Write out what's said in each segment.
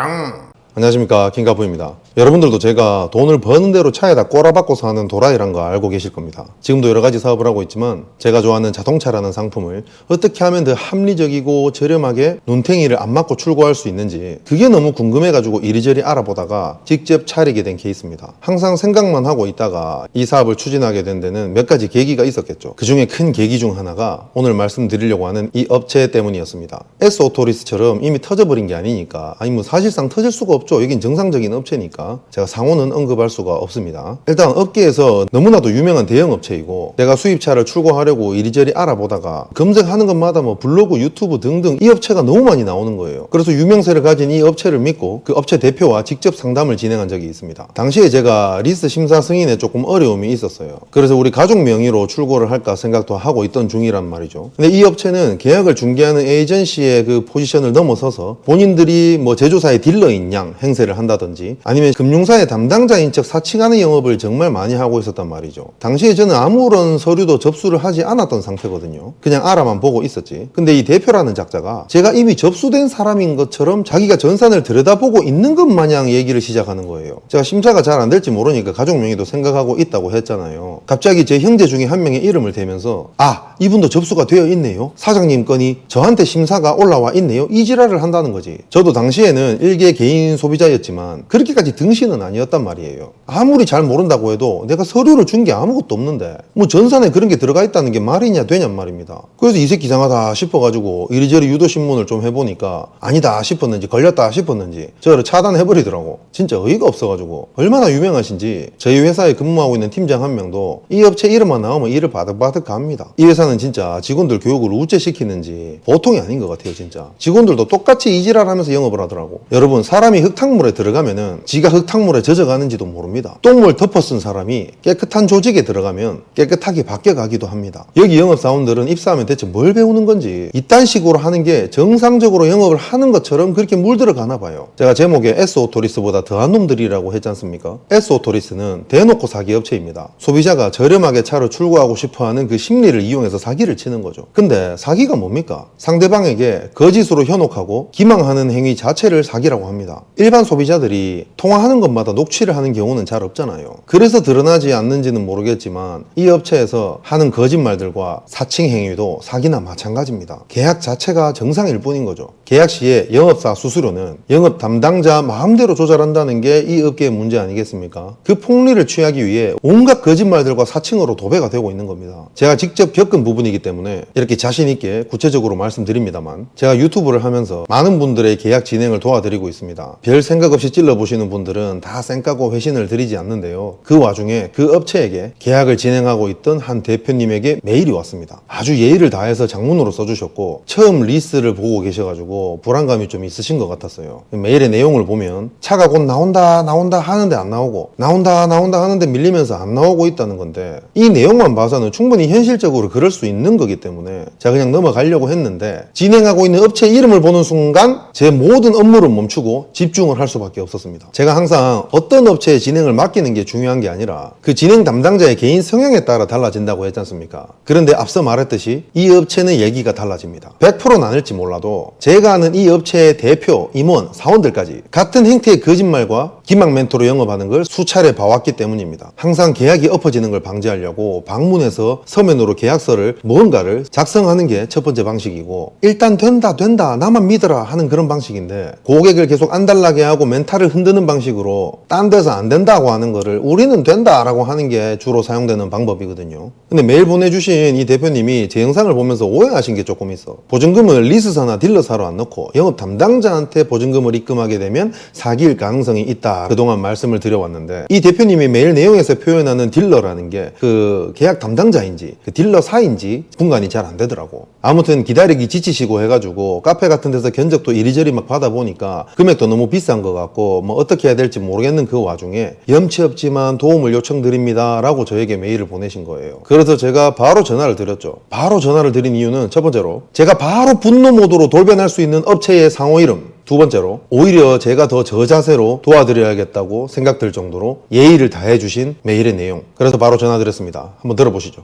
빵! 안녕하십니까, 김가부입니다. 여러분들도 제가 돈을 버는 대로 차에다 꼬라박고 사는 도라이란 거 알고 계실 겁니다. 지금도 여러 가지 사업을 하고 있지만 제가 좋아하는 자동차라는 상품을 어떻게 하면 더 합리적이고 저렴하게 눈탱이를 안 맞고 출고할 수 있는지 그게 너무 궁금해가지고 이리저리 알아보다가 직접 차리게 된 케이스입니다. 항상 생각만 하고 있다가 이 사업을 추진하게 된 데는 몇 가지 계기가 있었겠죠. 그 중에 큰 계기 중 하나가 오늘 말씀드리려고 하는 이 업체 때문이었습니다. S오토리스처럼 이미 터져버린 게 아니니까, 아니 뭐 사실상 터질 수가 없죠. 여긴 정상적인 업체니까 제가 상호는 언급할 수가 없습니다. 일단 업계에서 너무나도 유명한 대형 업체이고, 내가 수입차를 출고하려고 이리저리 알아보다가 검색하는 것마다 뭐 블로그, 유튜브 등등 이 업체가 너무 많이 나오는 거예요. 그래서 유명세를 가진 이 업체를 믿고 그 업체 대표와 직접 상담을 진행한 적이 있습니다. 당시에 제가 리스 심사 승인에 조금 어려움이 있었어요. 그래서 우리 가족 명의로 출고를 할까 생각도 하고 있던 중이란 말이죠. 근데 이 업체는 계약을 중개하는 에이전시의 그 포지션을 넘어서서 본인들이 뭐 제조사의 딜러인 양 행세를 한다든지 아니면 금융사의 담당자인 척 사칭하는 영업을 정말 많이 하고 있었단 말이죠. 당시에 저는 아무런 서류도 접수를 하지 않았던 상태거든요. 그냥 알아만 보고 있었지. 근데 이 대표라는 작자가 제가 이미 접수된 사람인 것처럼 자기가 전산을 들여다보고 있는 것 마냥 얘기를 시작하는 거예요. 제가 심사가 잘 안 될지 모르니까 가족 명의도 생각하고 있다고 했잖아요. 갑자기 제 형제 중에 한 명의 이름을 대면서, 아, 이분도 접수가 되어 있네요. 사장님 건이 저한테 심사가 올라와 있네요. 이 지랄을 한다는 거지. 저도 당시에는 일개 개인 소비자였지만 그렇게까지 등신은 아니었단 말이에요. 아무리 잘 모른다고 해도 내가 서류를 준 게 아무것도 없는데 뭐 전산에 그런 게 들어가 있다는 게 말이냐 되냔 말입니다. 그래서 이 새끼 이상하다 싶어가지고 이리저리 유도신문을 좀 해보니까 아니다 싶었는지 걸렸다 싶었는지 저를 차단해버리더라고. 진짜 어이가 없어가지고. 얼마나 유명하신지 저희 회사에 근무하고 있는 팀장 한 명도 이 업체 이름만 나오면 이를 바득바득 갑니다. 이 회사는 진짜 직원들 교육을 우째시키는지 보통이 아닌 것 같아요. 진짜 직원들도 똑같이 이지랄하면서 영업을 하더라고. 여러분, 사람이 흙탕물에 들어가면은 지가 흙탕물에 젖어가는지도 모릅니다. 똥물 덮어 쓴 사람이 깨끗한 조직에 들어가면 깨끗하게 바뀌어가기도 합니다. 여기 영업사원들은 입사하면 대체 뭘 배우는 건지 이딴 식으로 하는 게 정상적으로 영업을 하는 것처럼 그렇게 물들어가나 봐요. 제가 제목에 S오토리스보다 더한 놈들이라고 했지 않습니까? S오토리스는 대놓고 사기 업체입니다. 소비자가 저렴하게 차를 출고하고 싶어하는 그 심리를 이용해서 사기를 치는 거죠. 근데 사기가 뭡니까? 상대방에게 거짓으로 현혹하고 기망하는 행위 자체를 사기라고 합니다. 일반 소비자들이 통화하는 것마다 녹취를 하는 경우는 잘 없잖아요. 그래서 드러나지 않는지는 모르겠지만 이 업체에서 하는 거짓말들과 사칭 행위도 사기나 마찬가지입니다. 계약 자체가 정상일 뿐인 거죠. 계약 시에 영업사 수수료는 영업 담당자 마음대로 조절한다는 게 이 업계의 문제 아니겠습니까? 그 폭리를 취하기 위해 온갖 거짓말들과 사칭으로 도배가 되고 있는 겁니다. 제가 직접 겪은 부분이기 때문에 이렇게 자신 있게 구체적으로 말씀드립니다만, 제가 유튜브를 하면서 많은 분들의 계약 진행을 도와드리고 있습니다. 별 생각 없이 찔러보시는 분들은 다 쌩까고 회신을 드리지 않는데요. 그 와중에 그 업체에게 계약을 진행하고 있던 한 대표님에게 메일이 왔습니다. 아주 예의를 다해서 장문으로 써주셨고 처음 리스를 보고 계셔가지고 불안감이 좀 있으신 것 같았어요. 메일의 내용을 보면 차가 곧 나온다 하는데 안 나오고, 나온다 하는데 밀리면서 안 나오고 있다는 건데, 이 내용만 봐서는 충분히 현실적으로 그럴 수 있는 거기 때문에 제가 그냥 넘어가려고 했는데, 진행하고 있는 업체 이름을 보는 순간 제 모든 업무를 멈추고 집중을 할 수밖에 없었습니다. 제가 항상 어떤 업체에 진행을 맡기는 게 중요한 게 아니라 그 진행 담당자의 개인 성향에 따라 달라진다고 했지 않습니까? 그런데 앞서 말했듯이 이 업체는 얘기가 달라집니다. 100%는 아닐지 몰라도 제가 아는 이 업체의 대표, 임원, 사원들까지 같은 행태의 거짓말과 기망 멘토로 영업하는 걸 수차례 봐왔기 때문입니다. 항상 계약이 엎어지는 걸 방지하려고 방문해서 서면으로 계약서를 뭔가를 작성하는 게 첫 번째 방식이고, 일단 된다 나만 믿어라 하는 그런 방식인데, 고객을 계속 안달나게 하고 멘탈을 흔드는 방식으로 딴 데서 안 된다고 하는 거를 우리는 된다라고 하는 게 주로 사용되는 방법이거든요. 근데 메일 보내주신 이 대표님이 제 영상을 보면서 오해하신 게 조금 있어. 보증금을 리스사나 딜러사로 안 넣고 영업 담당자한테 보증금을 입금하게 되면 사기일 가능성이 있다, 그동안 말씀을 드려왔는데, 이 대표님이 메일 내용에서 표현하는 딜러라는 게 그 계약 담당자인지 그 딜러사인지 분간이 잘 안 되더라고. 아무튼 기다리기 지치시고 해가지고 카페 같은 데서 견적도 이리저리 막 받아보니까 금액도 너무 비싼 것 같고 뭐 어떻게 해야 될지 모르겠는 그 와중에 염치 없지만 도움을 요청드립니다 라고 저에게 메일을 보내신 거예요. 그래서 제가 바로 전화를 드렸죠. 바로 전화를 드린 이유는 첫 번째로 제가 바로 분노 모드로 돌변할 수 있는 업체의 상호 이름, 두 번째로 오히려 제가 더 저자세로 도와드려야겠다고 생각될 정도로 예의를 다해주신 메일의 내용. 그래서 바로 전화드렸습니다. 한번 들어보시죠.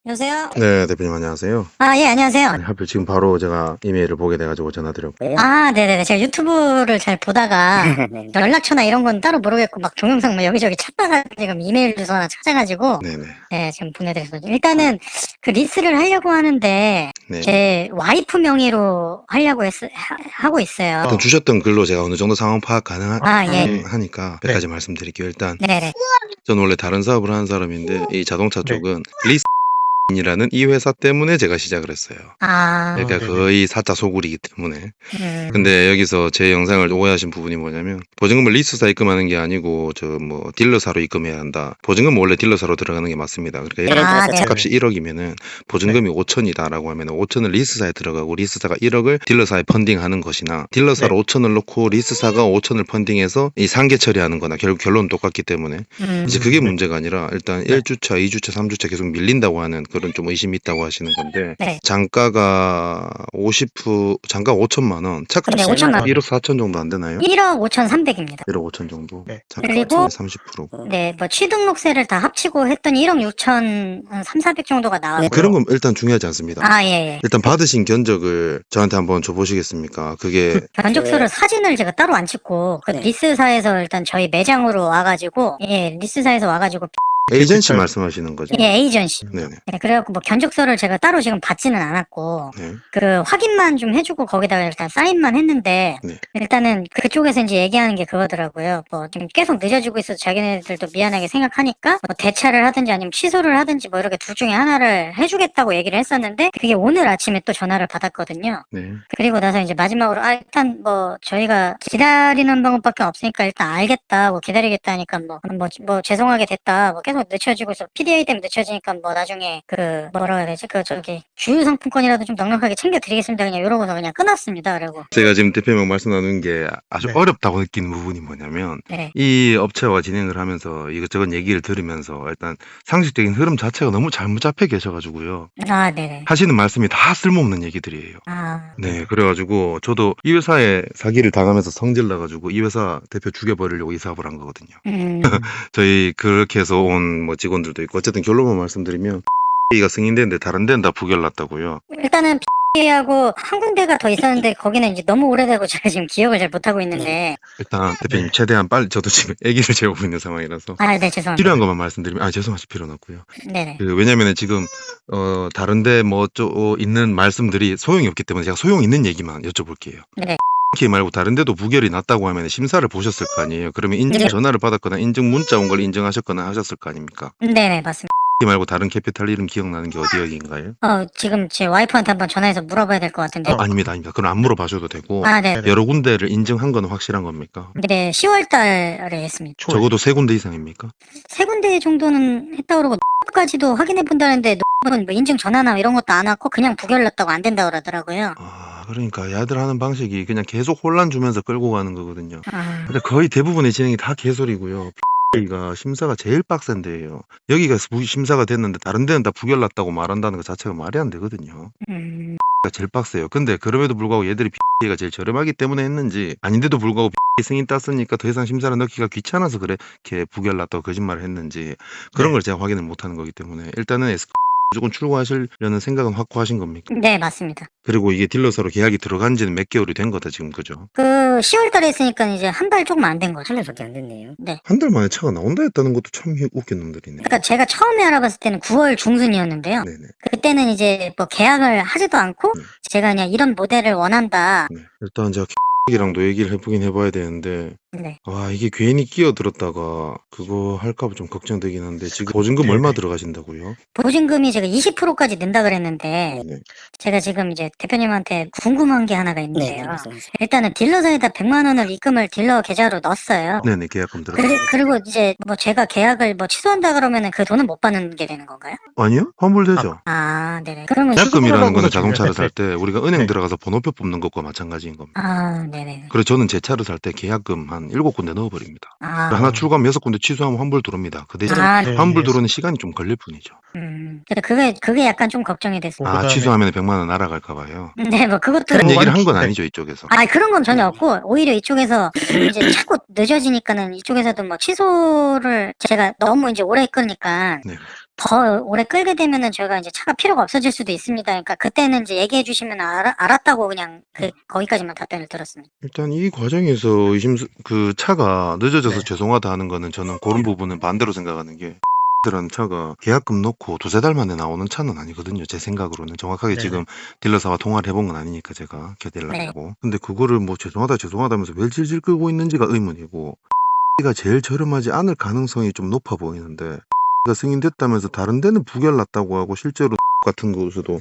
여보세요? 네, 대표님 안녕하세요. 아, 예, 안녕하세요. 아니, 하필 지금 바로 제가 이메일을 보게 돼가지고 전화드렸고. 아, 네네네. 제가 유튜브를 잘 보다가 연락처나 이런 건 따로 모르겠고 막 동영상 뭐 여기저기 찾다가 지금 이메일 주소나 찾아가지고 네네. 네, 지금 보내드렸어요. 일단은 그 리스를 하려고 하는데 네. 제 와이프 명의로 하려고 하고 있어요. 일단 주셨던 글로 제가 어느 정도 상황 파악 아, 예. 가능하니까 몇 가지 말씀드릴게요. 일단 네네. 저는 원래 다른 사업을 하는 사람인데 이 자동차 쪽은 리스이라는 이 회사 때문에 제가 시작을 했어요. 아, 그러니까 거의 사자 소굴이기 때문에. 음, 근데 여기서 제 영상을 오해하신 부분이 뭐냐면 보증금을 리스사 입금하는 게 아니고 저 뭐 딜러사로 입금해야 한다. 보증금은 원래 딜러사로 들어가는 게 맞습니다. 그러니까 예를 들어서 네. 차값이 1억이면은 보증금이 5천이다라고 하면은 5천을 리스사에 들어가고 리스사가 1억을 딜러사에 펀딩하는 것이나 딜러사로 5천을 놓고 리스사가 5천을 펀딩해서 이 상계 처리하는 거나 결론은 똑같기 때문에 이제 그게 문제가 아니라 일단 1주차, 2주차, 3주차 계속 밀린다고 하는 그런 좀 의심이 있다고 하시는 건데 네. 장가가 50%, 장가 5천만 원, 차값이 네, 5천만 원. 1억 4천 정도 안 되나요? 1억 5,300입니다. 1억 5천 정도. 네. 그리고 30%. 네, 뭐 취등록세를 다 합치고 했더니 1억 6천 3,400 정도가 나왔고요. 그런 건 일단 중요하지 않습니다. 아, 예, 예. 일단 받으신 견적을 저한테 한번 줘보시겠습니까? 그게 견적서를 사진을 제가 따로 안 찍고 그 리스사에서 일단 저희 매장으로 와가지고 예 리스사에서 와가지고 에이전시 말씀하시는 거죠? 예 에이전시 네네. 네, 그래갖고 뭐 견적서를 제가 따로 지금 받지는 않았고 네. 그 확인만 좀 해주고 거기다가 일단 사인만 했는데 네. 일단은 그쪽에서 이제 얘기하는 게 그거더라고요. 뭐 지금 계속 늦어지고 있어서 자기네들도 미안하게 생각하니까 뭐 대차를 하든지 아니면 취소를 하든지 뭐 이렇게 둘 중에 하나를 해주겠다고 얘기를 했었는데 그게 오늘 아침에 또 전화를 받았거든요. 네. 그리고 나서 이제 마지막으로 일단 뭐 저희가 기다리는 방법밖에 없으니까 일단 알겠다 뭐 기다리겠다 하니까 뭐 죄송하게 됐다 뭐 계속 늦춰지고 있어 PDA 때문에 늦춰지니까 뭐 나중에 그 뭐라 해야 되지 그 저기 주유 상품권이라도 좀 넉넉하게 챙겨드리겠습니다 그냥 이러고서 그냥 끊었습니다. 그리고 제가 지금 대표님 말씀 나누는 게 아주 네. 어렵다고 느끼는 부분이 뭐냐면 네. 이 업체와 진행을 하면서 이것저것 얘기를 들으면서 일단 상식적인 흐름 자체가 너무 잘못 잡혀 계셔가지고요. 아 네네 하시는 말씀이 다 쓸모없는 얘기들이에요. 아 네, 그래가지고 저도 이 회사에 사기를 당하면서 성질 나가지고 이 회사 대표 죽여버리려고 이 사업을 한 거거든요. 저희 그렇게 해서 온 뭐 직원들도 있고 어쨌든 결론만 말씀드리면 A가 승인됐는데 다른 데는 다 부결났다고요. 일단은 PD하고 한 군데가 더 있었는데 거기는 이제 너무 오래되고 제가 지금 기억을 잘 못하고 있는데 일단 대표님 최대한 빨리 저도 지금 아기를 재우고 있는 상황이라서 아 네 죄송합니다. 필요한 것만 말씀드리면 죄송하실 필요는 없고요. 네네 왜냐면은 지금 다른데 뭐 있는 말씀들이 소용이 없기 때문에 제가 소용 있는 얘기만 여쭤볼게요. 네. K 말고 다른 데도 부결이 났다고 하면 심사를 보셨을 거 아니에요. 그러면 인증 전화를 받았거나 인증 문자 온 걸 인정하셨거나 하셨을 거 아닙니까? 네네 맞습니다. K 말고 다른 캐피탈 이름 기억나는 게 어디 여기인가요? 지금 제 와이프한테 한번 전화해서 물어봐야 될 것 같은데 아닙니다. 그럼 안 물어봐셔도 되고 네. 여러 군데를 인증한 건 확실한 겁니까? 네, 10월 달에 했습니다. 적어도 3군데 이상입니까? 세 군데 정도는 했다 그러고 까지도 확인해 본다는데 뭐 인증 전화나 이런 것도 안 왔고 그냥 부결 났다고 안 된다 그러더라고요. 그러니까 야들 하는 방식이 그냥 계속 혼란 주면서 끌고 가는 거거든요. 아, 근데 거의 대부분의 진행이 다 개소리고요. 가 심사가 제일 빡센데요. 여기가 심사가 됐는데 다른 데는 다 부결 났다고 말한다는 것 자체가 말이 안 되거든요. 가 제일 빡세요. 근데 그럼에도 불구하고 얘들이 가 제일 저렴하기 때문에 했는지 아닌데도 불구하고 승인 땄으니까 더 이상 심사를 넣기가 귀찮아서 그렇게 부결 났다고 거짓말을 했는지 그런 걸 제가 확인을 못하는 거기 때문에 일단은 무조건 출고하시려는 생각은 확고하신 겁니까? 네, 맞습니다. 그리고 이게 딜러사로 계약이 들어간 지는 몇 개월이 된 거다 지금 그죠? 그 10월 달에 했으니까 이제 한 달 조금 안 된 거죠. 한 달밖에 안 됐네요. 네. 한 달 만에 차가 나온다 했다는 것도 참 웃긴 놈들이네. 그러니까 제가 처음에 알아봤을 때는 9월 중순이었는데요. 네네. 그때는 이제 뭐 계약을 하지도 않고 제가 그냥 이런 모델을 원한다. 네. 일단 제가 이랑도 얘기를 해보긴 해봐야 되는데 네. 이게 괜히 끼어들었다가 그거 할까봐 좀 걱정되긴 한데 지금 보증금 얼마 들어가신다고요? 보증금이 제가 20%까지 낸다 그랬는데 네. 제가 지금 이제 대표님한테 궁금한 게 하나가 네, 있는데요. 말씀하세요. 일단은 딜러사에다 100만 원을 입금을 딜러 계좌로 넣었어요. 네네 계약금 들어가. 그리고 이제 뭐 제가 계약을 뭐 취소한다 그러면은 그 돈은 못 받는 게 되는 건가요? 아니요? 환불되죠. 네네. 그러면 계약금이라는 거는 취소하고도 자동차를 되는데. 살 때 우리가 은행 네. 들어가서 번호표 뽑는 것과 마찬가지인 겁니다. 네네. 그래서 저는 제 차를 살 때 계약금 한 7군데 넣어버립니다. 아, 하나 출고하면 6군데 취소하면 환불 들어옵니다. 그 대신 네. 환불 들어오는 시간이 좀 걸릴 뿐이죠. 근데 그게 약간 좀 걱정이 됐어요. 그다음에- 취소하면 100만 원 날아갈까 봐요. 네, 뭐 그것도 그런 뭐 얘기를 한 건 네. 아니죠 이쪽에서. 그런 건 전혀 없고 오히려 이쪽에서 이제 자꾸 늦어지니까는 이쪽에서도 뭐 취소를 제가 너무 이제 오래 끌니까 네. 더 오래 끌게 되면은 저희가 이제 차가 필요가 없어질 수도 있습니다. 그러니까 그때는 이제 얘기해 주시면 알았다고 그냥 거기까지만 답변을 들었습니다. 일단 이 과정에서 그 차가 늦어져서 네. 죄송하다 하는 거는 저는 그런 부분은 반대로 생각하는 게 들은 차가 계약금 넣고 두세 달 만에 나오는 차는 아니거든요. 제 생각으로는 정확하게 네네. 지금 딜러사와 통화를 해본 건 아니니까 제가 겨딜라고 네. 하고 근데 그거를 뭐 죄송하다 하면서 왜 질질 끌고 있는지가 의문이고 가 제일 저렴하지 않을 가능성이 좀 높아 보이는데 가 승인됐다면서 다른 데는 부결 났다고 하고 실제로 같은 곳에도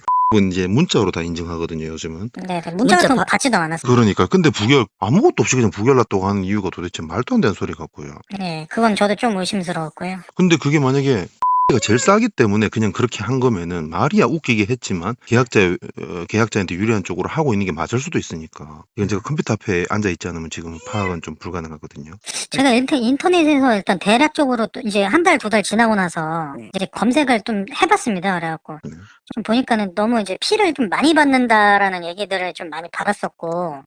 이제 문자로 다 인증하거든요 요즘은. 네, 문자 같은 거 받지도 않았어요. 그러니까 근데 부결 아무것도 없이 그냥 부결 났다고 하는 이유가 도대체 말도 안 되는 소리 같고요. 네, 그건 저도 좀 의심스러웠고요. 근데 그게 만약에 가 제일 싸기 때문에 그냥 그렇게 한 거면은 말이야 웃기게 했지만 계약자한테 유리한 쪽으로 하고 있는 게 맞을 수도 있으니까 이건 제가 컴퓨터 앞에 앉아 있지 않으면 지금 파악은 좀 불가능하거든요. 제가 인터넷에서 일단 대략적으로 또 이제 한 달, 두 달 지나고 나서 이제 검색을 좀 해봤습니다. 그래갖고 좀 보니까는 너무 이제 피를 좀 많이 받는다라는 얘기들을 좀 많이 받았었고.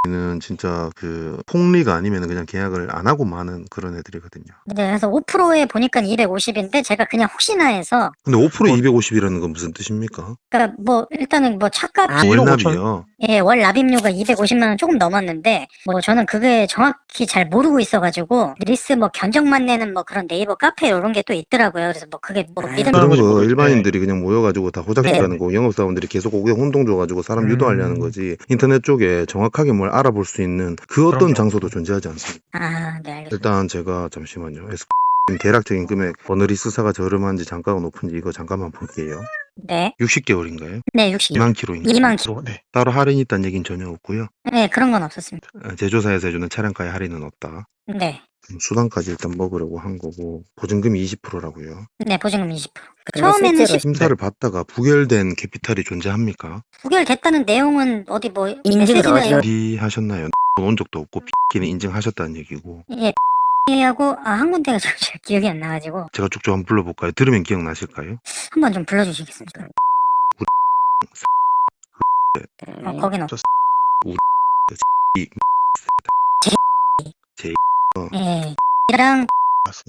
는 진짜 그 폭리가 아니면 그냥 계약을 안 하고 마는 그런 애들이거든요. 네, 그래서 5%에 보니까 250인데 제가 그냥 혹시나 해서. 근데 5%에 250이라는 건 무슨 뜻입니까? 그러니까 뭐 일단은 뭐 차값 월납이요. 예, 월 납입료가 250만 원 조금 넘었는데 뭐 저는 그게 정확히 잘 모르고 있어가지고 리스 뭐 견적만 내는 뭐 그런 네이버 카페 이런 게 또 있더라고요. 그래서 뭐 그게 뭐 믿음 그런 거 모르겠- 일반인들이 그냥 모여가지고 다 호작질하는 거 영업사원들이 계속 고객 혼동 줘가지고 사람 유도하려는 거지 인터넷 쪽에 정확하게 뭘 알아볼 수 있는 그 어떤 그럼요. 장소도 존재하지 않습니다. 아, 네, 알겠습니다. 일단 제가 잠시만요. 대략적인 금액 어느 리스사가 저렴한지 단가가 높은지 이거 잠깐만 볼게요. 네, 60개월인가요? 네, 60. 2만 킬로인가요? 2만 킬로. 네. 따로 할인이 있다는 얘기는 전혀 없고요. 네, 그런 건 없었습니다. 제조사에서 해주는 차량가에 할인은 없다. 네, 수당까지 일단 먹으려고 한 거고 보증금이 20%라고요. 네, 보증금 20%. 그리고 처음에는 실제로 10, 심사를 받다가 부결된 캐피탈이 존재합니까? 부결됐다는 내용은 어디 뭐 인증을 메시지나 어디서- 이런 비하셨나요? 온 적도 없고 B는 인증하셨다는 얘기고 예, 하고 한 군데가 잘 기억이 안 나가지고 제가 쭉쭉 한번 불러볼까요? 들으면 기억나실까요? 한번 좀 불러주시겠습니까? 거긴 없. 제 예, 이랑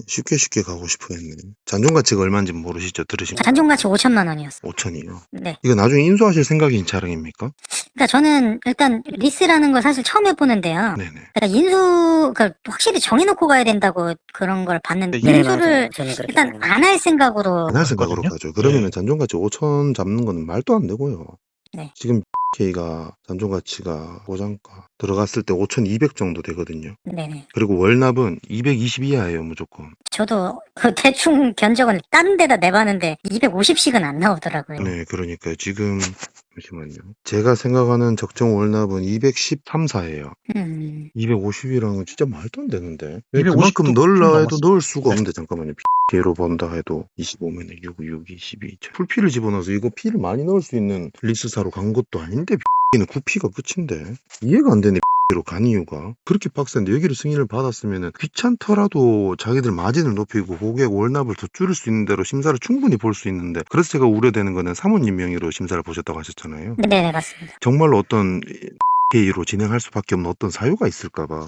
쉽게 가고 싶어 했네. 잔존가치가 얼마인지 모르시죠? 들으시면 잔존가치 5천만 원이었어요. 5천이요. 네. 이거 나중에 인수하실 생각인 차량입니까? 그러니까 저는 일단 리스라는 걸 사실 처음 해보는데요. 네네. 그러니까 그러니까 확실히 정해놓고 가야 된다고 그런 걸 봤는데 네, 인수를 맞아요. 저는 그렇게 일단 생각해요. 안 할 생각으로. 안 할 생각으로 맞거든요. 가죠. 그러면은 네. 잔존가치 5천 잡는 거는 말도 안 되고요. 네. 지금 K가 잔존가치가 보장가 들어갔을 때 5,200 정도 되거든요. 네네. 그리고 월납은 220 이하예요, 무조건. 저도 그 대충 견적은 다른 데다 내봤는데 250씩은 안 나오더라고요. 네, 그러니까요. 지금 잠시만요. 제가 생각하는 적정 월납은 213, 4예요. 250이랑은 진짜 말도 안 되는데. 왜 250 그만큼 도 넣으려 좀 해도 넘었어. 넣을 수가 네. 없는데 잠깐만요. K로 번다 해도 25면에 6, 6, 22. 풀피를 집어넣어서 이거 피를 많이 넣을 수 있는 리스사로 간 것도 아닌데 B는 9피가 끝인데 이해가 안 되네. 로 간 이유가 그렇게 빡센데 여기를 승인을 받았으면은 귀찮더라도 자기들 마진을 높이고 고객 월납을 더 줄일 수 있는 대로 심사를 충분히 볼 수 있는데 그래서 제가 우려되는 거는 사모님 명의로 심사를 보셨다고 하셨잖아요. 네네, 맞습니다. 정말로 어떤 K로 진행할 수밖에 없는 어떤 사유가 있을까봐.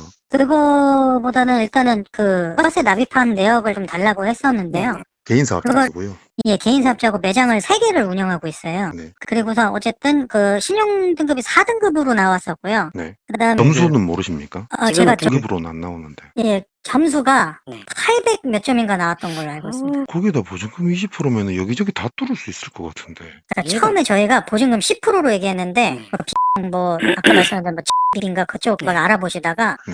그거보다는 일단은 그 버스에 납입한 내역을 좀 달라고 했었는데요. 개인 사업자고요. 예, 개인 사업자고 매장을 3개를 운영하고 있어요. 네. 그리고서 어쨌든 그 신용 등급이 4등급으로 나왔었고요. 네. 그다음에 점수는 모르십니까? 제가 지금은 등급으로는 안 나오는데. 예, 점수가 네. 800 몇 점인가 나왔던 걸로 알고 있습니다. 거기에다 보증금 20%면 여기저기 다 뚫을 수 있을 것 같은데. 그러니까 처음에 저희가 보증금 10%로 얘기했는데 뭐 아까 말씀하신 뭐 B인가 그쪽 막 알아보시다가 네.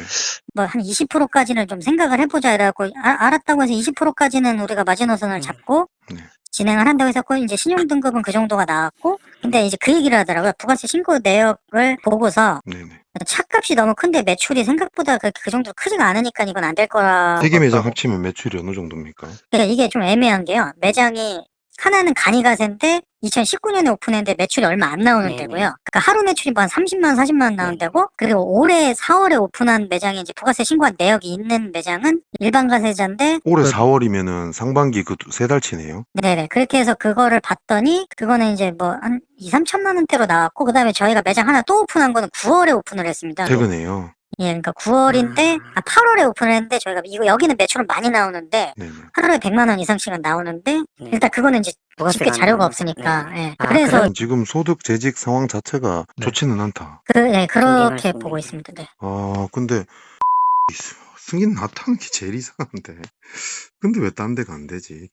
뭐 한 20%까지는 좀 생각을 해보자 이래갖고 알았다고 해서 20%까지는 우리가 마지노선을 잡고 네. 진행을 한다고 했었고 이제 신용 등급은 그 정도가 나왔고 근데 이제 그 얘기를 하더라고요. 부가세 신고 내역을 보고서 네네. 차값이 너무 큰데 매출이 생각보다 그 정도로 크지가 않으니까 이건 안 될 거라. 세개 매장 합치면 매출이 어느 정도입니까? 그러니까 이게 좀 애매한 게요. 매장이 하나는 가니가세인데 2019년에 오픈했는데 매출이 얼마 안 나오는 네네. 데고요. 그러니까 하루 매출이 뭐 한 30만 원, 40만 원 나오는 데고 그리고 올해 4월에 오픈한 매장이 이제 부가세 신고한 내역이 있는 매장은 일반 가세자인데 올해 그- 4월이면은 상반기 그 세 달치네요. 네네 그렇게 해서 그거를 봤더니 그거는 이제 뭐 한 2, 3천만 원대로 나왔고 그다음에 저희가 매장 하나 또 오픈한 거는 9월에 오픈을 했습니다. 최근에요. 예, 그러니까 9월인데 8월에 오픈을 했는데 저희가 이거 여기는 매출은 많이 나오는데 네네. 하루에 100만 원 이상씩은 나오는데 네. 일단 그거는 이제 부가세가 집계 안 자료가 나오니까. 없으니까 네. 예. 아, 그래서 그럼- 지금 소득 재직 상황 자체가 네. 좋지는 않다. 예, 그렇게 승계가 보고 있습니다. 있습니다. 네. 근데 승인 나타는 게 제일 이상한데. 근데 왜 딴 데가 안 되지?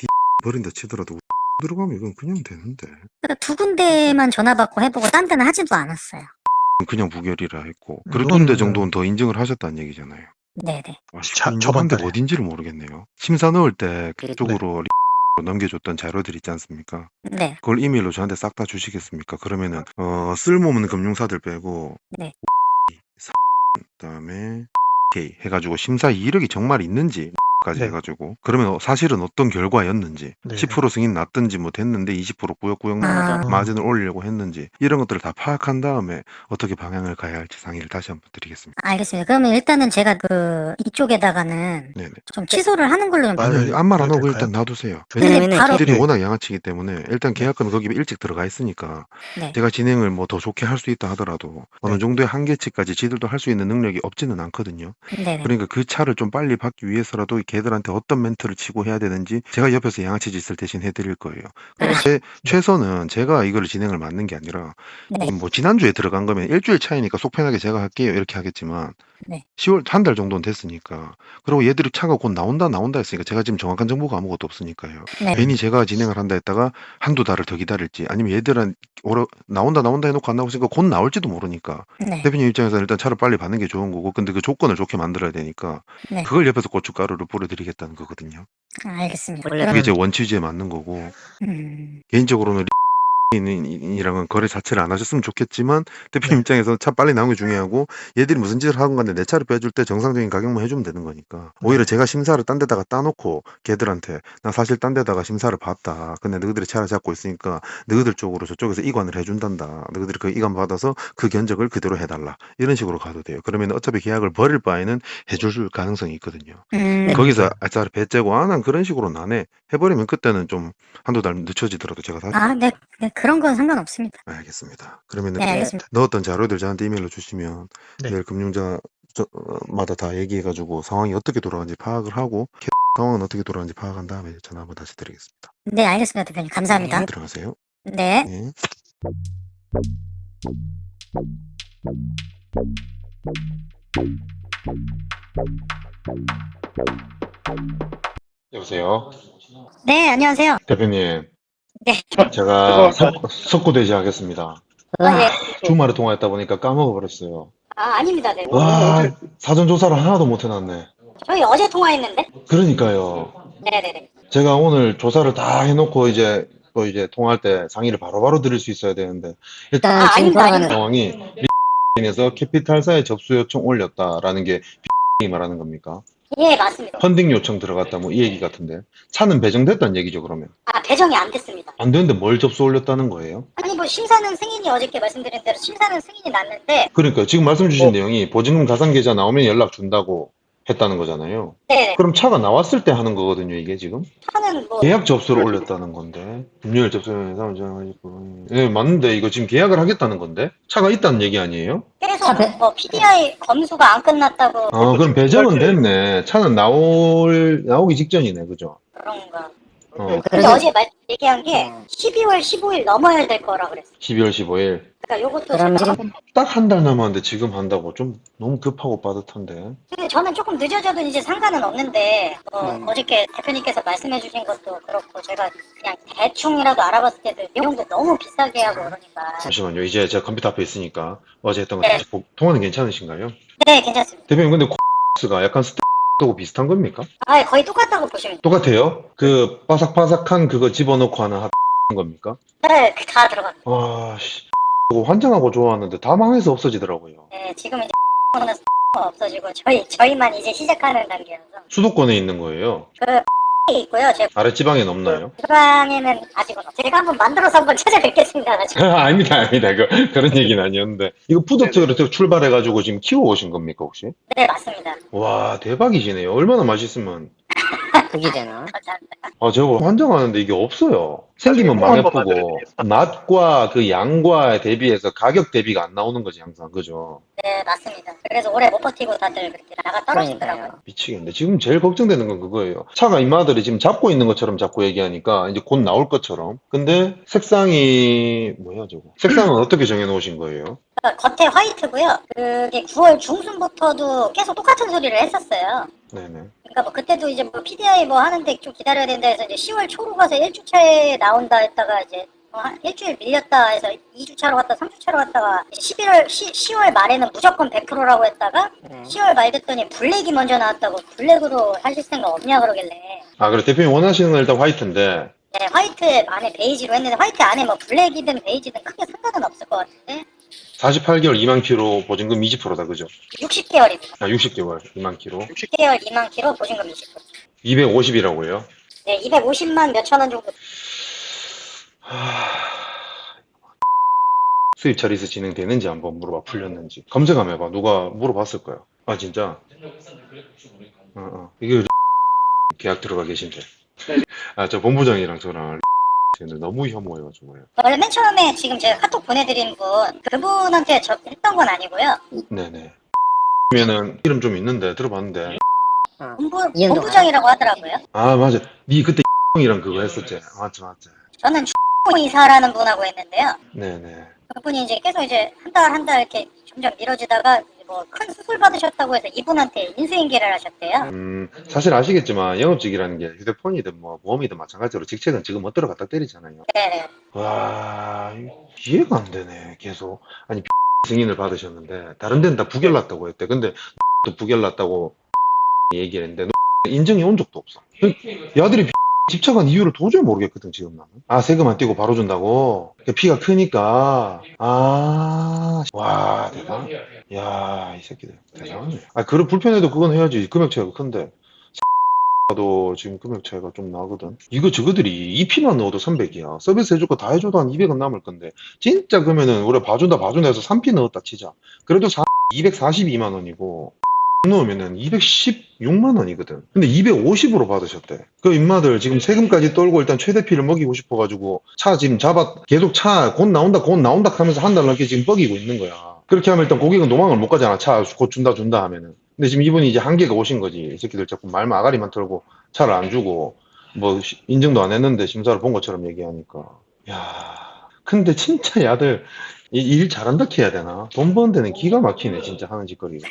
버린다 치더라도 들어가면 이건 그냥 되는데. 그러니까 두 군데만 전화 받고 해보고 딴 데는 하지도 않았어요. 그냥 부결이라 했고 그 이거는- 군데 정도는 더 인증을 하셨다는 얘기잖아요. 네네. 저번 데 달에. 어딘지를 모르겠네요. 심사 넣을 때 네. 그쪽으로 넘겨줬던 자료들 있지 않습니까? 네. 그걸 이메일로 저한테 싹 다 주시겠습니까? 그러면은 쓸모없는 금융사들 빼고 네. 그다음에 해가지고 심사 이력이 정말 있는지 까지 네. 해가지고 그러면 사실은 어떤 결과였는지 네. 10% 승인 났든지 뭐 됐는데 20% 구역구역 아. 마진을 올리려고 했는지 이런 것들을 다 파악한 다음에 어떻게 방향을 가야 할지 상의를 다시 한번 드리겠습니다. 알겠습니다. 그러면 일단은 제가 그 이쪽에다가는 네네. 좀 취소를 하는 걸로 좀. 아니 아무 말 안 하고 될까요? 일단 놔두세요. 근데 왜냐면은 바로 들이 네. 워낙 양아치기 때문에 일단 계약금 거기 일찍 들어가 있으니까 네. 제가 진행을 뭐 더 좋게 할 수 있다 하더라도 어느 네. 정도의 한계치까지 지들도 할 수 있는 능력이 없지는 않거든요. 네네. 그러니까 그 차를 좀 빨리 받기 위해서라도 걔들한테 어떤 멘트를 치고 해야 되는지 제가 옆에서 양아치 짓을 대신 해드릴 거예요. 그리고 최선은 제가 이거를 진행을 맡는 게 아니라 네. 뭐 지난주에 들어간 거면 일주일 차이니까 속 편하게 제가 할게요 이렇게 하겠지만 네. 10월 한 달 정도는 됐으니까 그리고 얘들이 차가 곧 나온다 했으니까 제가 지금 정확한 정보가 아무것도 없으니까요. 네. 괜히 제가 진행을 한다 했다가 한두 달을 더 기다릴지 아니면 얘들은 나온다 해놓고 안 나오고 있으니까 곧 나올지도 모르니까 네. 대표님 입장에서는 일단 차를 빨리 받는 게 좋은 거고 근데 그 조건을 좋게 만들어야 되니까 네. 그걸 옆에서 고춧가루를 뿌려드리겠다는 거거든요. 알겠습니다. 원래 그게 그럼 제 원취지에 맞는 거고 음, 개인적으로는 이랑은 거래 자체를 안 하셨으면 좋겠지만 대표님 네. 입장에서 차 빨리 나오는 게 중요하고 얘들이 무슨 짓을 하건 간에 내 차를 빼줄 때 정상적인 가격만 해주면 되는 거니까 오히려 제가 심사를 딴 데다가 따놓고 걔들한테 나 사실 딴 데다가 심사를 봤다 근데 너희들이 차를 잡고 있으니까 너희들 쪽으로 저쪽에서 이관을 해준단다 너희들이 그 이관 받아서 그 견적을 그대로 해달라 이런 식으로 가도 돼요. 그러면 어차피 계약을 버릴 바에는 해줄 가능성이 있거든요. 거기서 아싸리 배째고 난 그런 식으로는 안 해. 해버리면 그때는 좀 한두 달 늦춰지더라도 제가 다시 네. 네. 그런 건 상관없습니다. 알겠습니다. 그러면은 네, 알겠습니다. 넣었던 자료들 저한테 이메일로 주시면 네. 내일 금융자마다 다 얘기해가지고 상황이 어떻게 돌아가는지 파악을 하고 상황은 어떻게 돌아가는지 파악한 다음에 전화 한번 다시 드리겠습니다. 네, 알겠습니다, 대표님. 감사합니다. 들어가세요. 네. 네. 여보세요. 네, 안녕하세요. 대표님. 네. 제가 석고대지 하겠습니다. 예. 주말에 통화했다 보니까 까먹어버렸어요. 아닙니다, 네. 와, 사전 조사를 하나도 못 해놨네. 저희 어제 통화했는데? 그러니까요. 네네네. 제가 오늘 조사를 다 해놓고 이제 또 이제 통화할 때 상의를 바로바로 드릴 수 있어야 되는데 일단 일단 지금 아닙니다, 돌아가는 상황이 에서 캐피탈사에 접수 요청 올렸다라는 게 말하는 겁니까? 예, 맞습니다. 펀딩 요청 들어갔다 뭐 이 얘기 같은데 차는 배정됐다는 얘기죠 그러면? 배정이 안 됐습니다. 안 되는데 뭘 접수 올렸다는 거예요? 아니, 뭐, 심사는 승인이 어저께 말씀드린 대로 심사는 승인이 났는데, 그러니까 지금 말씀 주신 내용이 보증금 가산계좌 나오면 연락 준다고 했다는 거잖아요. 네. 그럼 차가 나왔을 때 하는 거거든요 이게 지금? 차는 뭐, 계약 접수를 올렸다는 건데 금요일 접수는 예 맞는데 이거 지금 계약을 하겠다는 건데 차가 있다는 얘기 아니에요? 계속 뭐, PDI 검수가 안 끝났다고 그럼 배정은 됐네. 차는 나오기 직전이네, 그죠? 그런가. 어, 근데 어제 얘기한 게 12월 15일 넘어야 될 거라 그랬어요. 12월 15일. 그러니까 요것도 그럼 제가 지금 딱 한 달 남았는데 지금 한다고 좀 너무 급하고 빠듯한데. 근데 저는 조금 늦어져도 이제 상관은 없는데 어저께 대표님께서 말씀해 주신 것도 그렇고 제가 그냥 대충이라도 알아봤을 때도 비용도 너무 비싸게 하고 그러니까 잠시만요. 이제 제가 컴퓨터 앞에 있으니까 어제 했던 거 네. 다시 통화는 괜찮으신가요? 네, 괜찮습니다. 대표님, 근데 가 약간 스타하고 비슷한 겁니까? 거의 똑같다고 보시면 돼요. 똑같아요? 그 바삭바삭한 그거 집어넣고 하는 겁니까? 네, 다 들어갑니다. 와, 씨. 그거 환장하고 좋아하는데 다 망해서 없어지더라고요. 네, 지금 이제 는 없어지고 저희만 이제 시작하는 단계여서 수도권에 있는 거예요. 있고요. 제 아랫지방엔 없나요? 지방에는 아직은 없어요. 제가 한번 만들어서 한번 찾아뵙겠습니다. 아닙니다. 그런 얘기는 아니었는데. 이거 푸드트럭 출발해가지고 지금 키워오신 겁니까, 혹시? 네, 맞습니다. 와, 대박이시네요. 얼마나 맛있으면. 그게 되나? 감사합니다. 아, 저거 환장하는데 이게 없어요. 생기면 망해쁘고 맛과 그 양과 대비해서 가격 대비가 안 나오는 거지 항상. 그죠? 네, 맞습니다. 그래서 오래 못 버티고 다들 그렇게 나가 떨어지더라고요. 그러니까요. 미치겠네. 지금 제일 걱정되는 건 그거예요. 차가 이마들이 지금 잡고 있는 것처럼 자꾸 얘기하니까 이제 곧 나올 것처럼. 근데 색상이 뭐야 저거? 색상은 어떻게 정해 놓으신 거예요? 그러니까 겉에 화이트고요. 그게 9월 중순부터도 계속 똑같은 소리를 했었어요. 네네. 그러니까 뭐 그때도 이제 뭐 PDI 뭐 하는데 좀 기다려야 된다 해서 이제 10월 초로 가서 1주차에 나온다 했다가 이제 한 일주일 밀렸다 해서 2주차로 갔다 3주차로 갔다가 10월 말에는 무조건 100%라고 했다가 10월 말 됐더니 블랙이 먼저 나왔다고 블랙으로 하실 생각 없냐 그러길래 아, 그래. 대표님 원하시는 건 일단 화이트인데. 네, 화이트 안에 베이지로 했는데 화이트 안에 뭐 블랙이든 베이지든 크게 상관은 없을 것 같은데 48개월 2만 킬로 보증금 20%다. 그죠? 60개월입니다. 아, 60개월 2만 킬로. 60개월 2만 킬로 보증금 20%. 250이라고요? 네, 250만 몇천 원 정도. 수입차 리스 진행되는지 한번 물어봐. 풀렸는지. 검색 한번 해봐. 누가 물어봤을 거야. 아, 진짜? 이게 계약 들어가 계신데. 아, 저 본부장이랑 저랑 너무 혐오해가지고요. 원래 맨 처음에 지금 제가 카톡 보내드린 분 그분한테 했던 건 아니고요. 네네. 그러면은 이름 좀 있는데 들어봤는데. 이현동. 본부장이라고 하더라고요. 아, 맞아. 니 그때 이랑 그거 했었지. 맞지. 저는 이사라는 분하고 했는데요. 네네. 그분이 이제 계속 이제 한 달 이렇게 점점 미뤄지다가 뭐 큰 수술 받으셨다고 해서 이분한테 인수인계를 하셨대요. 사실 아시겠지만 영업직이라는 게 휴대폰이든 뭐 보험이든 마찬가지로 직책은 지금 못 들어갔다 때리잖아요. 네네. 와, 이해가 안 되네. 계속. 아니, 승인을 받으셨는데 다른 데는 다 부결났다고 했대. 근데 또 부결났다고 얘기를 했는데 인정이 온 적도 없어. 야들이 집착한 이유를 도저히 모르겠거든 지금 나는. 아, 세금 안 떼고 바로 준다고? 피가 크니까. 아, 와, 대단. 야, 이 새끼들 대단하네. 아, 그래 불편해도 그건 해야지. 금액 차이가 큰데. 도 지금 금액 차이가 좀 나거든. 이거 저거들이 EP만 넣어도 300이야. 서비스 해줄 거 다 해줘도 한 200은 남을 건데. 진짜 그러면은 우리 봐준다 해서 3P 넣었다 치자. 그래도 242만 원이고. 넣으면은 216만 원이거든. 근데 250으로 받으셨대. 그 인마들 지금 세금까지 떨고 일단 최대피를 먹이고 싶어가지고 차 지금 계속 차 곧 나온다 하면서 한 달 넘게 지금 뻐기고 있는 거야. 그렇게 하면 일단 고객은 도망을 못 가잖아. 차 곧 준다 하면은. 근데 지금 이분이 이제 한계가 오신 거지. 이 새끼들 자꾸 말만 아가리만 털고 차를 안 주고 뭐 인증도 안 했는데 심사를 본 것처럼 얘기하니까. 야, 근데 진짜 야들 일 잘한다 해야 되나? 돈 버는 데는 기가 막히네 진짜 하는 짓거리가.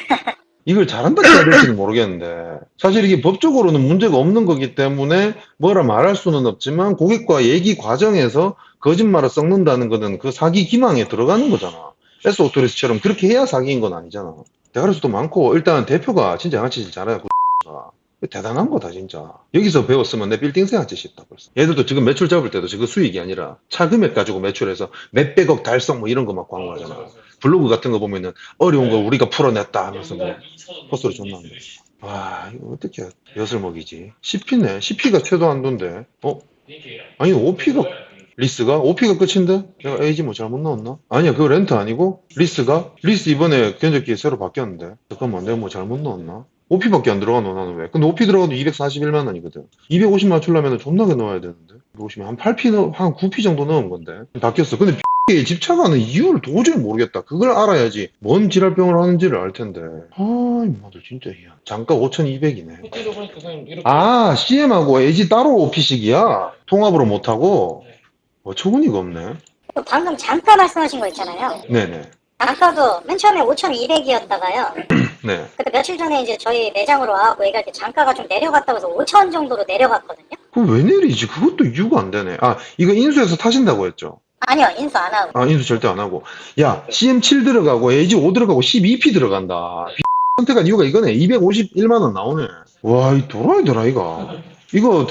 이걸 잘한다 해야 될지는 모르겠는데 사실 이게 법적으로는 문제가 없는 거기 때문에 뭐라 말할 수는 없지만 고객과 얘기 과정에서 거짓말을 섞는다는 거는 그 사기 기망에 들어가는 거잖아. S오토리스처럼 그렇게 해야 사기인 건 아니잖아. 대가리수도 많고 일단 대표가 진짜 양아치질 잘해요. 대단한 거다 진짜. 여기서 배웠으면 내 빌딩 생활지 싶다 벌써. 얘들도 지금 매출 잡을 때도 지금 수익이 아니라 차 금액 가지고 매출해서 몇백억 달성 뭐 이런 거 막 광고하잖아. 블로그 같은 거 보면은 어려운 거 우리가 풀어냈다 하면서 뭐 헛소리 존나 한다. 와, 이거 어떻게 엿을 먹이지? CP네. CP가 최소 한도인데. 아니 5P가 리스가? 5P가 끝인데? 내가 AG 뭐 잘못 넣었나? 아니야, 그거 렌트 아니고? 리스 이번에 견적기 새로 바뀌었는데. 잠깐만, 내가 뭐 잘못 넣었나? 5P밖에 안 들어가노, 나는 왜? 근데 5P 들어가도 241만 원이거든. 250 맞추려면 존나게 넣어야 되는데. 250만, 한 8P, 한 9P 정도 넣은 건데. 바뀌었어. 근데 X에 집착하는 이유를 도저히 모르겠다. 그걸 알아야지. 뭔 지랄병을 하는지를 알 텐데. 이마들 진짜 희한. 장가 5,200이네. 아, CM하고 AG 따로 5P씩이야? 통합으로 못하고? 어처구니가 없네. 또 방금 잠깐 말씀하신 거 있잖아요. 네네. 단가도 맨 처음에 5,200이었다가요. 네. 근데 며칠 전에 이제 저희 매장으로 와갖고 얘기할 때 단가가 좀 내려갔다고 해서 5,000 정도로 내려갔거든요. 그럼 왜 내리지? 그것도 이유가 안 되네. 아, 이거 인수해서 타신다고 했죠? 아니요, 인수 안 하고. 아, 인수 절대 안 하고. 야, CM7 들어가고, AG5 들어가고, 12P 들어간다. 선택한 이유가 이거네. 251만원 나오네. 와, 이 도라이더라, 이거. 이거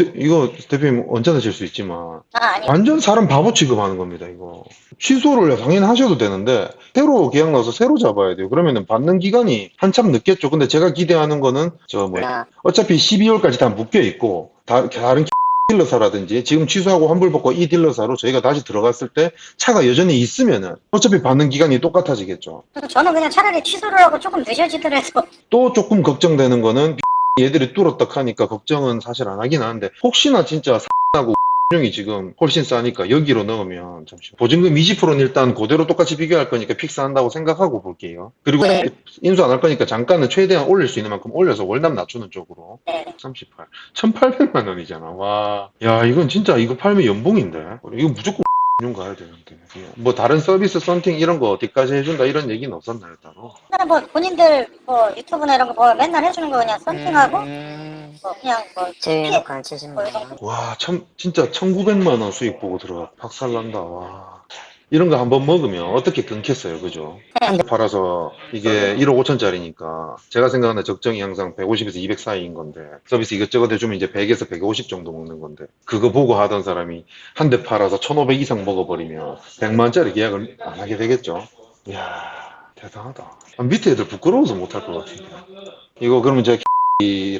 대표님 언짢아 질 수 있지만. 아니요. 완전 사람 바보 취급하는 겁니다, 이거. 취소를 당연히 하셔도 되는데, 새로 계약 나와서 새로 잡아야 돼요. 그러면은 받는 기간이 한참 늦겠죠. 근데 제가 기대하는 거는, 어차피 12월까지 다 묶여있고, 다른 딜러사라든지 지금 취소하고 환불받고 이 딜러사로 저희가 다시 들어갔을 때 차가 여전히 있으면은 어차피 받는 기간이 똑같아지겠죠. 저는 그냥 차라리 취소를 하고 조금 늦어지더라도. 또 조금 걱정되는 거는 얘들이 뚫었다 하니까 걱정은 사실 안 하긴 하는데 혹시나 진짜 하고 이 지금 훨씬 싸니까 여기로 넣으면 잠시 보증금 20%는 일단 그대로 똑같이 비교할 거니까 픽스한다고 생각하고 볼게요. 그리고 네. 인수 안 할 거니까 잠깐은 최대한 올릴 수 있는 만큼 올려서 월남 낮추는 쪽으로. 네. 38 1800만 원이잖아. 와, 야 이건 진짜 이거 팔면 연봉인데 이거 무조건 용 가야 되는데 뭐 다른 서비스 썬팅 이런 거 어디까지 해준다 이런 얘기는 없었나요 따로? 그냥 뭐 본인들 뭐 유튜브나 이런 거 보면 맨날 해주는 거 그냥 썬팅하고 뭐 그냥 뭐 제외놓고 안 치시는 거예요? 와, 참, 진짜 1900만 원 수익 보고 들어가. 박살난다, 와. 이런 거 한번 먹으면 어떻게 끊겠어요, 그죠? 한 대 팔아서 이게 1억 5천짜리니까 제가 생각하는 적정이 항상 150에서 200 사이인 건데 서비스 이것저것 해주면 이제 100에서 150 정도 먹는 건데 그거 보고 하던 사람이 한 대 팔아서 1500 이상 먹어버리면 100만짜리 계약을 안 하게 되겠죠? 이야, 대단하다. 아, 밑에 애들 부끄러워서 못할 것 같은데. 이거 그러면 제가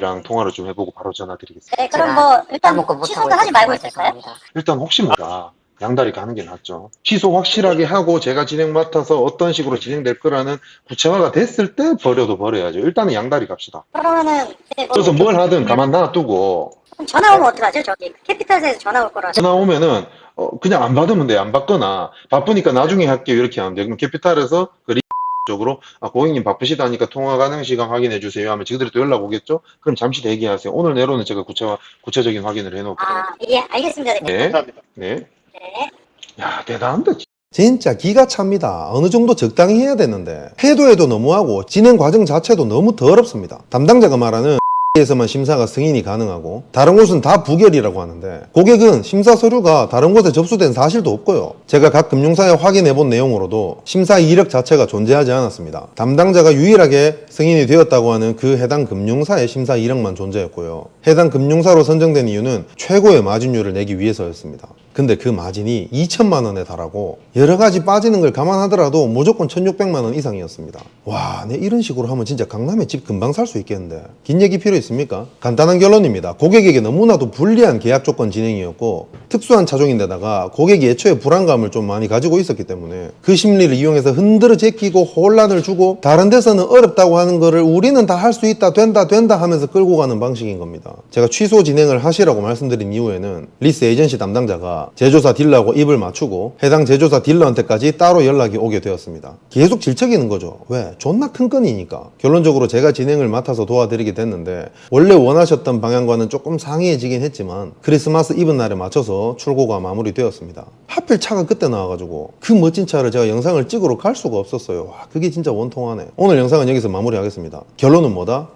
랑 통화를 좀 해보고 바로 전화 드리겠습니다. 네, 그럼 뭐 일단 까먹고 못하고 취소도 하지 말고 있을까요? 있을까요? 일단 혹시 몰라 양다리 가는 게 낫죠. 취소 확실하게 하고 제가 진행 맡아서 어떤 식으로 진행될 거라는 구체화가 됐을 때 버려도 버려야죠. 일단은 양다리 갑시다. 그러면은 이제 뭐 그래서 뭘 하든 가만 놔두고 그럼 전화 오면 어떡하죠? 저기 캐피탈에서 전화 올 거라서. 전화 오면은 그냥 안 받으면 돼. 안 받거나 바쁘니까 나중에 할게요 이렇게 하면 돼. 그럼 캐피탈에서 그 쪽으로 고객님 바쁘시다니까 통화 가능 시간 확인해 주세요 하면 저희들이 또 연락 오겠죠? 그럼 잠시 대기하세요. 오늘 내로는 제가 구체적인 확인을 해놓을게요. 예, 알겠습니다. 네. 감사합니다. 네. 네. 야, 대단한데. 진짜 기가 찹니다. 어느 정도 적당히 해야 되는데 해도 너무하고 진행 과정 자체도 너무 더럽습니다. 담당자가 말하는 에서만 심사가 승인이 가능하고 다른 곳은 다 부결이라고 하는데 고객은 심사 서류가 다른 곳에 접수된 사실도 없고요. 제가 각 금융사에 확인해 본 내용으로도 심사 이력 자체가 존재하지 않았습니다. 담당자가 유일하게 승인이 되었다고 하는 그 해당 금융사의 심사 이력만 존재했고요. 해당 금융사로 선정된 이유는 최고의 마진율을 내기 위해서였습니다. 근데 그 마진이 2천만 원에 달하고 여러 가지 빠지는 걸 감안하더라도 무조건 1600만 원 이상이었습니다. 와, 내 이런 식으로 하면 진짜 강남에 집 금방 살 수 있겠는데. 긴 얘기 필요 있습니까? 간단한 결론입니다. 고객에게 너무나도 불리한 계약 조건 진행이었고 특수한 차종인데다가 고객이 애초에 불안감을 좀 많이 가지고 있었기 때문에 그 심리를 이용해서 흔들어 제끼고 혼란을 주고 다른 데서는 어렵다고 하는 거를 우리는 다 할 수 있다 된다 하면서 끌고 가는 방식인 겁니다. 제가 취소 진행을 하시라고 말씀드린 이후에는 리스 에이전시 담당자가 제조사 딜러하고 입을 맞추고 해당 제조사 딜러한테까지 따로 연락이 오게 되었습니다. 계속 질척이는 거죠. 왜? 존나 큰 건이니까. 결론적으로 제가 진행을 맡아서 도와드리게 됐는데 원래 원하셨던 방향과는 조금 상이해지긴 했지만 크리스마스 이브 날에 맞춰서 출고가 마무리되었습니다. 하필 차가 그때 나와가지고 그 멋진 차를 제가 영상을 찍으러 갈 수가 없었어요. 와, 그게 진짜 원통하네. 오늘 영상은 여기서 마무리하겠습니다. 결론은 뭐다?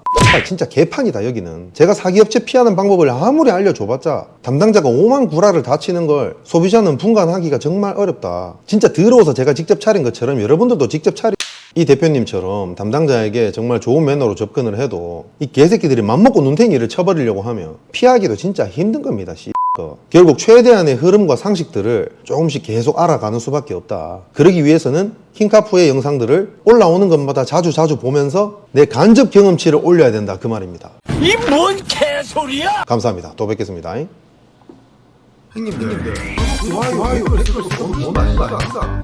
진짜 개판이다 여기는. 제가 사기업체 피하는 방법을 아무리 알려줘봤자 담당자가 5만 구라를 다 치는 걸 소비자는 분간하기가 정말 어렵다. 진짜 더러워서 제가 직접 차린 것처럼 여러분들도 직접 이 대표님처럼 담당자에게 정말 좋은 매너로 접근을 해도 이 개새끼들이 맘먹고 눈탱이를 쳐버리려고 하면 피하기도 진짜 힘든 겁니다. 결국 최대한의 흐름과 상식들을 조금씩 계속 알아가는 수밖에 없다. 그러기 위해서는 킹카푸의 영상들을 올라오는 것마다 자주 보면서 내 간접 경험치를 올려야 된다 그 말입니다. 이 뭔 개소리야! 감사합니다. 또 뵙겠습니다. 형님들 좋아요 댓글 너무 많이 받았다.